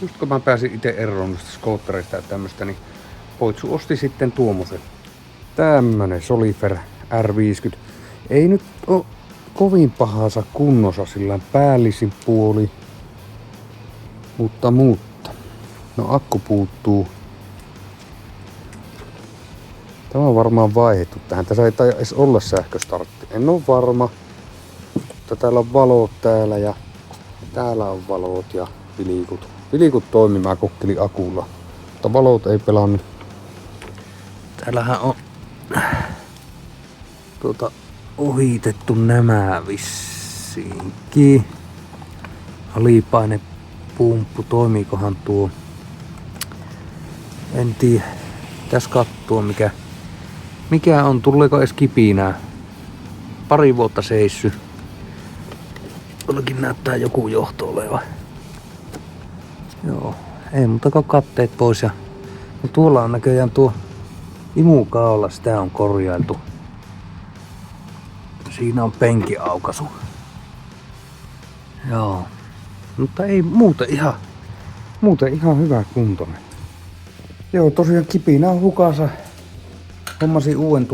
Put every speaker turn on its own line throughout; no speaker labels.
Just kun mä pääsin itse eroon noista skoottereista ja tämmöstä, niin Poitsu osti sitten tuommoisen. Tämmönen Solifer R50. Ei nyt oo kovin pahassa kunnossa sillä päällisin puoli. Mutta. No akku puuttuu. Tämä on varmaan vaihdettu tähän. Tässä ei taida edes olla sähköstartti. En oo varma. Mutta täällä on valot täällä ja täällä on valot ja vilikut. Vilikut toimii, mä kokkelin akulla. Mutta valot ei pelannut. Täällähän on ohitettu nämä vissiinkin. Alipainepumppu, toimiikohan tuo? En tiedä. Tässä kattoo mikä on, tuleeko edes kipinää. Pari vuotta seissy. Tuollakin näyttää joku johto oleva. Joo, ei muuta kuin katteet pois. No tuolla on näköjään tuo imukaula, sitä on korjailtu. Siinä on penkiaukaisu. Joo, mutta ei muuten ihan hyvä kuntoinen. Joo, tosiaan kipinä on hukassa. Hommasin uuden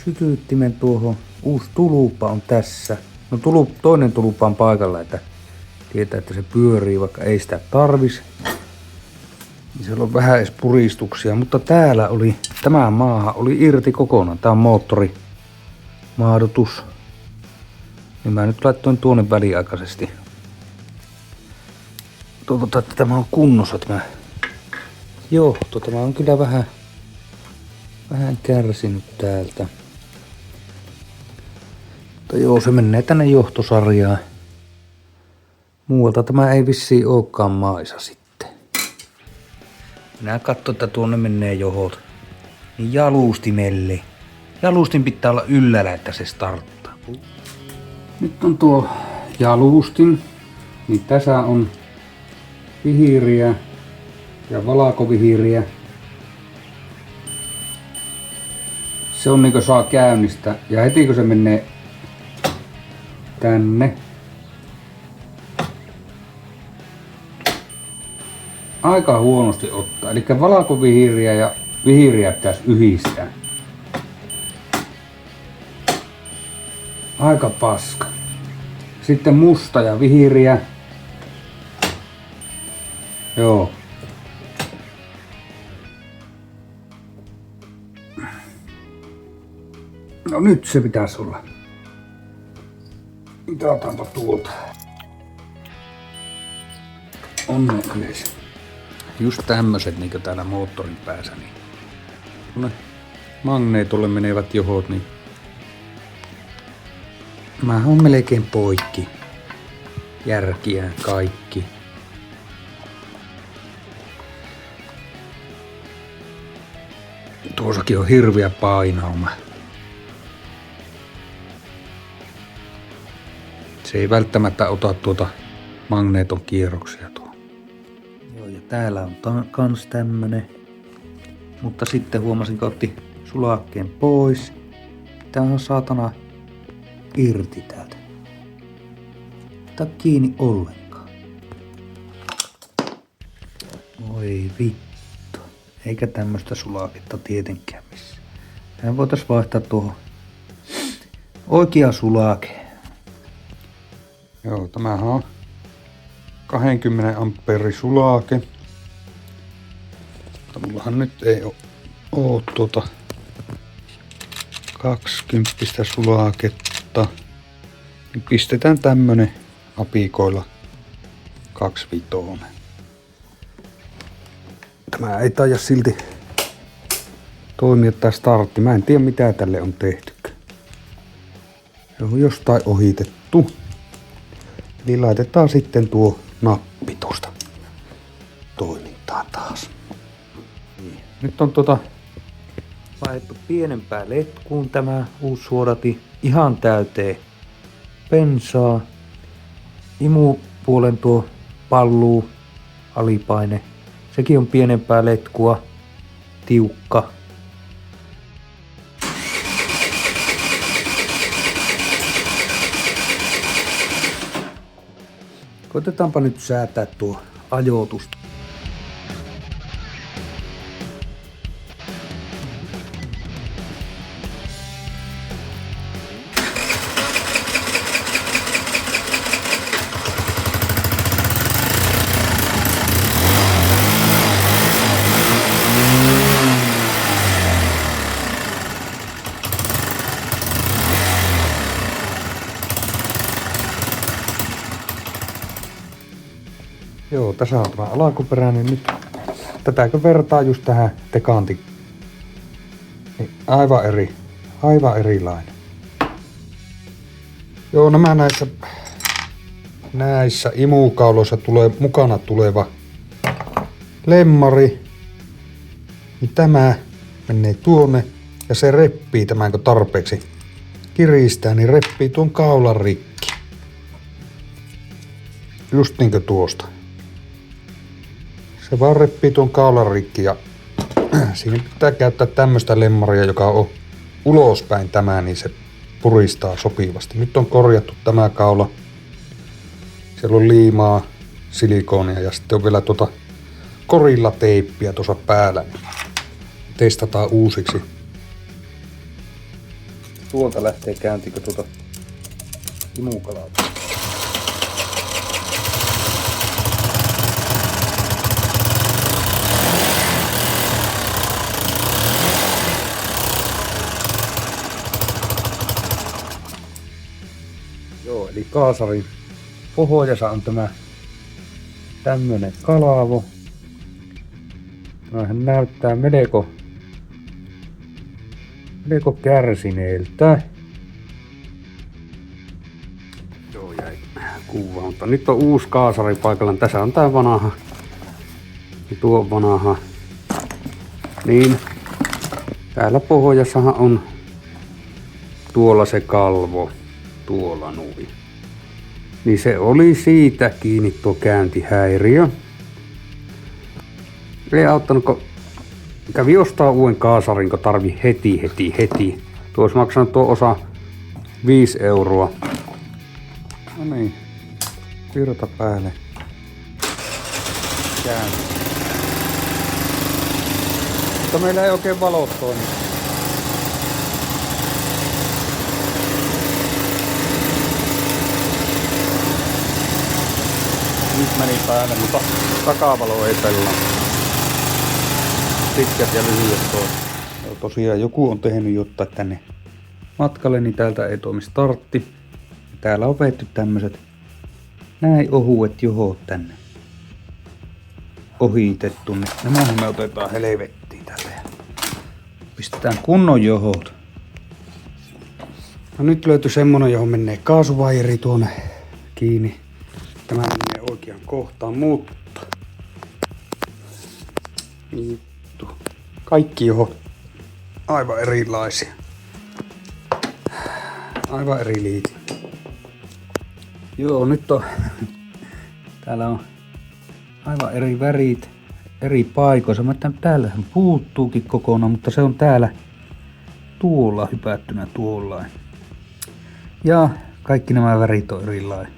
sytyttimen tuohon. Uusi tuluppa on tässä. No toinen tuluppa on paikalla, että tietää, että se pyörii, vaikka ei sitä tarvis. Siellä on vähän edes puristuksia, mutta täällä oli, tämä maahan oli irti kokonaan. Tää on moottorimaadotus. Niin mä nyt laittoin tuonne väliaikaisesti. Toivotaan, että tämä on kunnossa tämä johto. Tämä on kyllä vähän kärsinyt täältä. Mutta joo, se menee tänne johtosarjaan. Muualta tämä ei vissiin olekaan maisa sitten. Minä katson, että tuonne menee johot. Niin jalustimelle. Jalustin pitää olla yllällä, että se starttaa. Nyt on tuo jalustin. Niin tässä on vihiriä ja valakovihiriä. Se on niinku saa käynnistä. Ja heti kun se menee tänne. Aika huonosti ottaa. Eli valakovihiriä ja vihiriä pitäisi yhdistää. Aika paska. Sitten musta ja vihiriä. Joo. No nyt se pitäisi olla. Mitataanpa tuolta. Onneklees. Just tämmöset niinku täällä moottorin päässä, niin kun ne magneetolle menevät johot, niin mä oon melkein poikki. Järkiä kaikki. Tuossakin on hirviä painauma. Se ei välttämättä ota tuota magneeton kierroksia tuo. Joo, ja täällä on kans tämmönen. Mutta sitten huomasin, kun otti sulakkeen pois. Tää on saatana irti täältä. Tää kiinni ollenkaan. Oi vittu. Eikä tämmöstä sulaketta tietenkään missään. Tää voitais vaihtaa tuohon oikea sulake. Joo, tämähän on 20 ampeeri sulake. Mutta mullahan nyt ei oo tuota 20 sulaketta. Niin pistetään tämmönen apikoilla 25. Tämä ei taida silti toimia tää startti. Mä en tiedä mitä tälle on tehty. Se on jostain ohitettu. Eli laitetaan sitten tuo nappi tuosta toimintaan taas. Niin. Nyt on laitettu pienempää letkuun tämä uusi suodati ihan täyteen bensaa. Imupuolen tuo palluu alipaine. Sekin on pienempää letkua, tiukka. Koitetaanpa nyt säätää tuo ajoitus. Joo, tässä on tämä alkuperäinen nyt. Tätäkö vertaa just tähän Tekanti? Niin aivan erilainen. Joo, nämä näissä imukauloissa tulee mukana tuleva lemmari. Niin tämä menee tuonne ja se reppii tämän, kun tarpeeksi kiristää, niin reppii tuon kaulan rikki. Just niinkö tuosta. Se vaan reppii tuon kaulan rikki ja siinä pitää käyttää tämmöistä lemmaria, joka on ulospäin tämä, niin se puristaa sopivasti. Nyt on korjattu tämä kaula. Siellä on liimaa, silikoonia ja sitten on vielä tuota korillateippiä tuossa päällä. Niin testataan uusiksi. Tuolta lähtee käyntikö tuota imukalaa. Joo, eli kaasarin pohjassa on tämä tämmönen kalavo. Tämähän näyttää melko kärsineeltä. Joo, jäi kuva, mutta nyt on uusi kaasari paikalla. Tässä on tää vanha. Ja tuo on vanha. Niin, täällä pohjassahan on tuolla se kalvo. Tuolla nuin. Niin se oli siitä kiinni tuo käyntihäiriö. Ei auttanut, kun kävi ostaa uuden kaasarin, kun tarvi heti. Tuo olisi maksanut tuo osa 5 €. No niin, virta päälle. Käänti. Mutta meillä ei oikein valot toimi. Nyt meni päälle, mutta takavalo ei pelaa. Pitkät ja lyhyet tuo. Tosiaan joku on tehnyt jotain tänne matkalle, niin täältä ei toimi startti. Täällä on vetty tämmöset näin ohuet johot tänne ohitettu. Nämähän me otetaan helvettiin täältä ja pistetään kunnon johot. No nyt löytyi semmonen, johon menee kaasuvaijeri tuonne kiinni. Tämä menee oikeaan kohtaan, mutta vittu. Kaikki johot aivan erilaisia. Aivan eri liiti. Joo, nyt on täällä on aivan eri värit eri paikoissa. Mä täällähän puuttuukin kokonaan, mutta se on täällä tuolla hypättynä tuollain. Ja kaikki nämä värit on erilainen.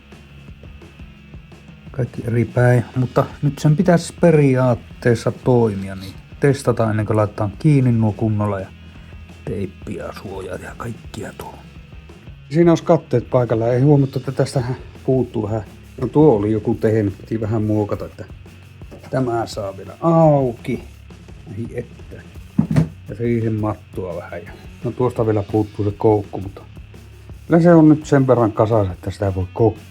Kaikki eri päin, mutta nyt sen pitäisi periaatteessa toimia, niin testataan ennen kuin laitetaan kiinni nuo kunnolla ja teippiä, suojaa ja kaikkia tuo. Siinä olisi katteet paikalla, ei huomattu, että tästähän puuttuu vähän. No tuo oli joku tehnyt, piti vähän muokata, että tämä saa vielä auki. Ei että. Ja siihen mattua vähän. No tuosta vielä puuttuu se koukku, mutta kyllä se on nyt sen verran kasas, että sitä voi kokeilla.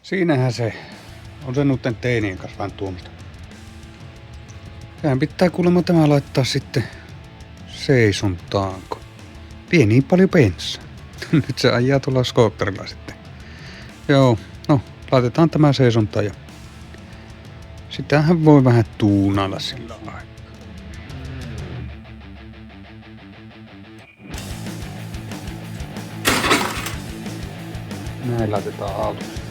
Siinähän se on se nutten teinien kanssa vähän tuomista. Sehän pitää kuulemma tämä laittaa sitten seisontaanko. vie niin paljon bensaa. Nyt se ajaa tuolla skootterilla sitten. Joo, no laitetaan tämä seisonta ja sitähän voi vähän tuunailla sillä aikaa. Näin laitetaan autossa.